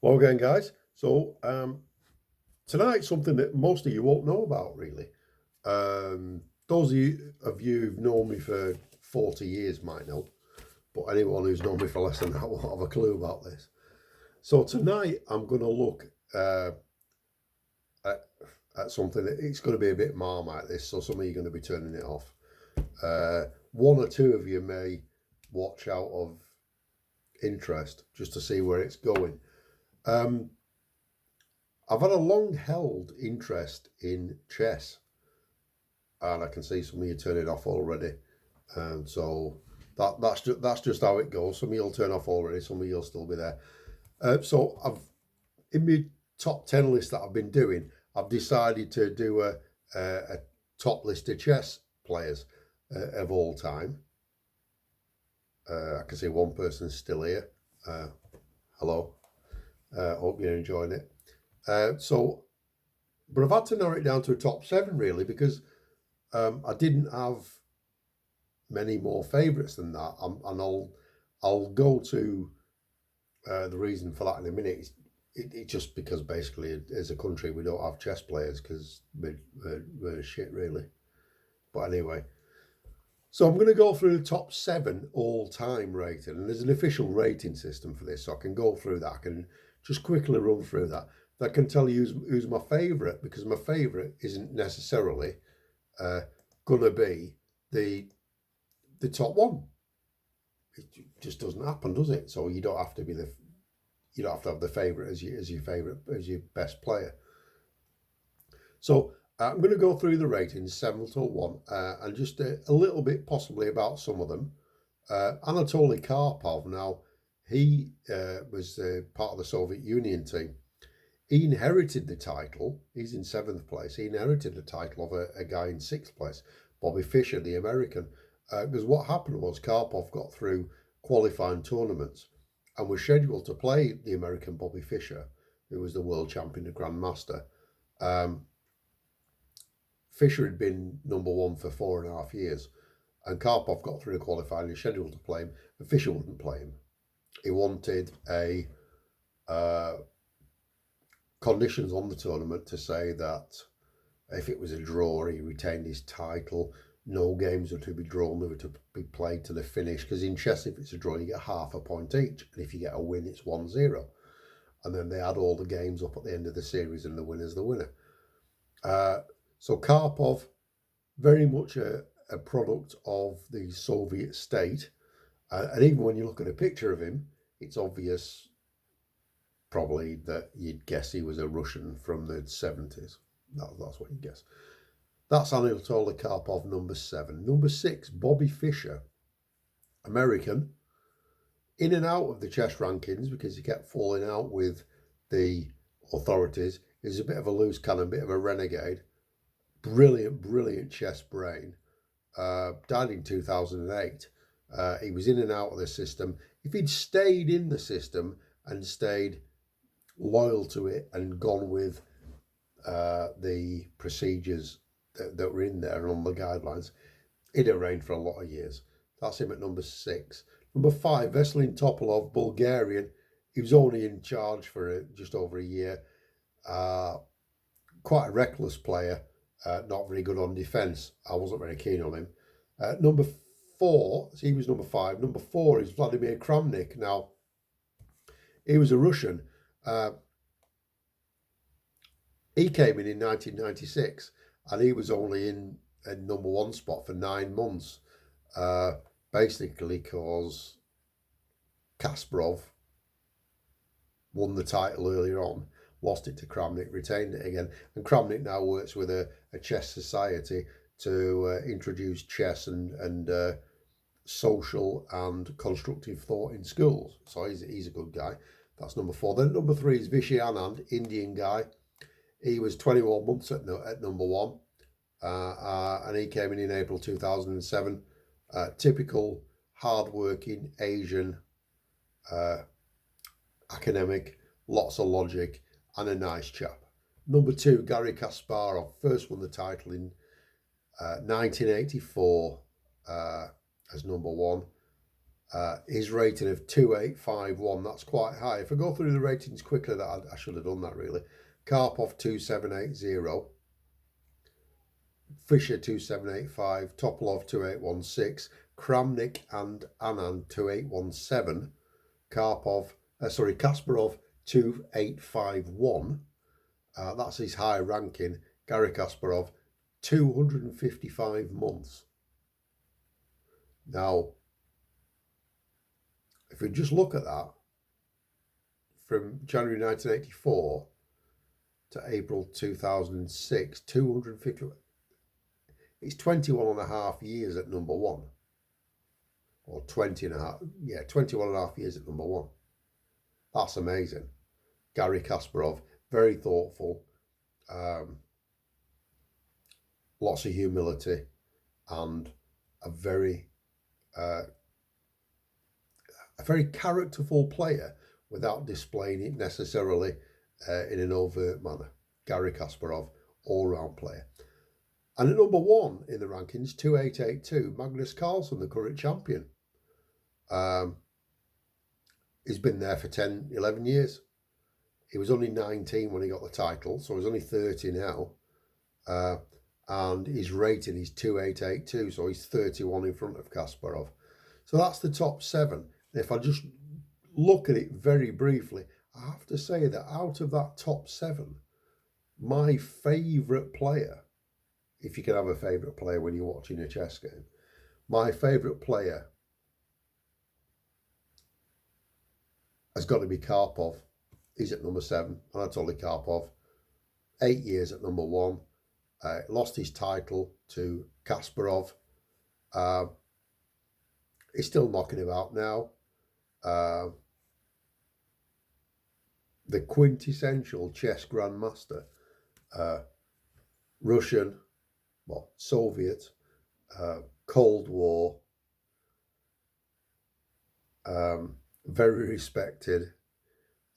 Well, again, guys. Tonight, something that most of you won't know about, really. Those of you who've known me for 40 years might know, but anyone who's known me for less than that won't have a clue about this. So tonight, I'm going to look at, at something that it's going to be a bit Marmite. This, so some of you are going to be turning it off. One or two of you may watch out of interest just to see where it's going. I've had a long-held interest in chess, and I can see some of you turn it off already. So that's just how it goes. Some of you'll turn off already, some of you'll still be there. So I've in my top 10 list that I've been doing, I've decided to do a top list of chess players of all time. I can see one person's still here. Hello. Hope you're enjoying it. But I've had to narrow it down to a top 7 really, because I didn't have many more favourites than that, and I'll go to the reason for that in a minute. It's just because basically, as a country, we don't have chess players because we're shit really. But anyway, so I'm going to go through the top 7 all-time rating, and there's an official rating system for this, so I can go through that. I can just quickly run through that. That can tell you who's my favourite, because my favourite isn't necessarily going to be the top one. It just doesn't happen, does it? So you don't have to have the favourite as your best player. So I'm going to go through the ratings 7 till 1, and just a little bit possibly about some of them. Anatoly Karpov. Now, he was part of the Soviet Union team. He inherited the title. He's in 7th place. He inherited the title of a guy in 6th place, Bobby Fischer, the American. Because what happened was Karpov got through qualifying tournaments and was scheduled to play the American Bobby Fischer, who was the world champion and grandmaster. Fischer had been number 1 for 4.5 years, and Karpov got through the qualifying and scheduled to play him, and Fischer wouldn't play him. He wanted a conditions on the tournament to say that if it was a draw, he retained his title. No games were to be drawn, they were to be played to the finish, because in chess, if it's a draw, you get half a point each, and if you get a win, it's 1-0. And then they add all the games up at the end of the series, and the winner's the winner. So Karpov, very much a product of the Soviet state, and even when you look at a picture of him, it's obvious probably that you'd guess he was a Russian from the 70s. That's what you'd guess. That's Anatoly Karpov, number 7. Number 6, Bobby Fischer, American, in and out of the chess rankings because he kept falling out with the authorities. He's a bit of a loose cannon, bit of a renegade. Brilliant chess brain. Died in 2008. He was in and out of the system. If he'd stayed in the system and stayed loyal to it and gone with the procedures that were in there and on the guidelines, he'd have reigned for a lot of years. That's him at number 6. Number 5, Veselin Topalov, Bulgarian. He was only in charge for just over a year. Quite a reckless player, not very good on defence. I wasn't very keen on him. Number 4, so he was number 5. Number 4 is Vladimir Kramnik. Now, he was a Russian. He came in 1996, and he was only in a number 1 spot for 9 months, basically because Kasparov won the title earlier on, lost it to Kramnik, retained it again, and Kramnik now works with a chess society to introduce chess and social and constructive thought in schools. So he's a good guy. That's number 4. Then number 3 is Vishy Anand, Indian guy. He was 21 months at number 1, and he came in April 2007. Typical hard-working Asian academic, lots of logic, and a nice chap. Number 2, Garry Kasparov, first won the title in 1984 as number 1. His rating of 2851, that's quite high. If I go through the ratings quickly, that I should have done that really. Karpov 2780, Fischer 2785, Topalov 2816, Kramnik and Anand 2817, Kasparov 2851. That's his high ranking. Garry Kasparov 255 months. Now, if we just look at that, from January 1984 to April 2006, 250, it's 21 and a half years at number one. Or 21 and a half years at number one. That's amazing. Garry Kasparov, very thoughtful, lots of humility, and a very characterful player without displaying it necessarily in an overt manner. Garry Kasparov, all-round player. And at number one in the rankings, 2882, Magnus Carlsen, the current champion. He's been there for 10, 11 years. He was only 19 when he got the title, so he's only 30 now. And his rating is 2882, so he's 31 in front of Kasparov. So that's the top seven. If I just look at it very briefly, I have to say that out of that top seven, my favourite player, if you can have a favourite player when you're watching a chess game, my favourite player has got to be Karpov. He's at number 7, Anatoly Karpov. 8 years at number 1. Lost his title to Kasparov. He's still knocking about now. The quintessential chess grandmaster. Russian, well, Soviet, Cold War, very respected,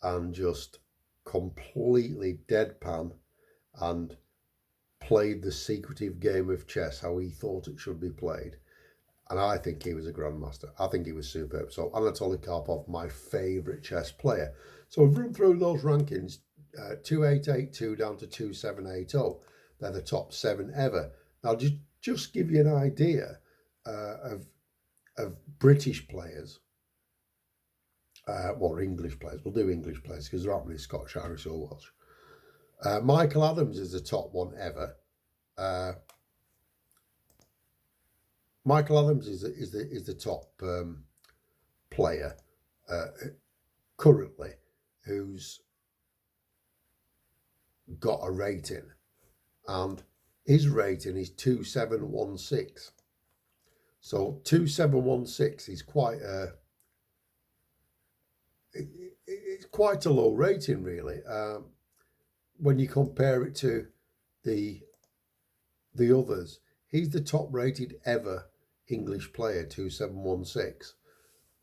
and just completely deadpan, and played the secretive game of chess how he thought it should be played. And I think he was a grandmaster. I think he was superb. So Anatoly Karpov, my favourite chess player. So we've run through those rankings, 2882 down to 2780. They're the top 7 ever. Now, just give you an idea of British players, or English players. We'll do English players because there aren't many Scottish, Irish or Welsh. Michael Adams is the top one ever. Michael Adams is the top player currently who's got a rating, and his rating is 2716. So 2716 is quite it's quite a low rating, really, when you compare it to the others. He's the top rated ever English player, 2716.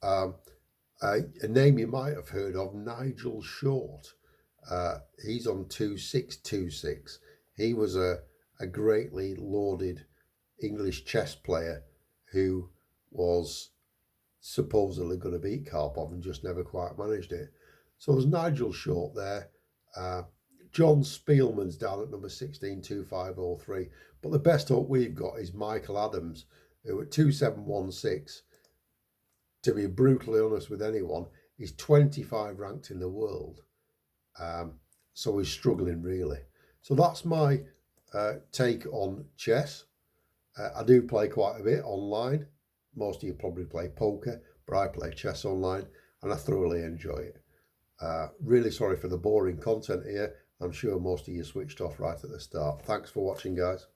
A name you might have heard of, Nigel Short. He's on 2626. He was a greatly lauded English chess player who was supposedly going to beat Karpov and just never quite managed it. So there's Nigel Short there. John Spielman's down at number 16, 2503. But the best hope we've got is Michael Adams, who at 2716, to be brutally honest with anyone, is 25 ranked in the world. So he's struggling, really. So that's my take on chess. I do play quite a bit online. Most of you probably play poker, but I play chess online and I thoroughly enjoy it. Really sorry for the boring content here. I'm sure most of you switched off right at the start. Thanks for watching, guys.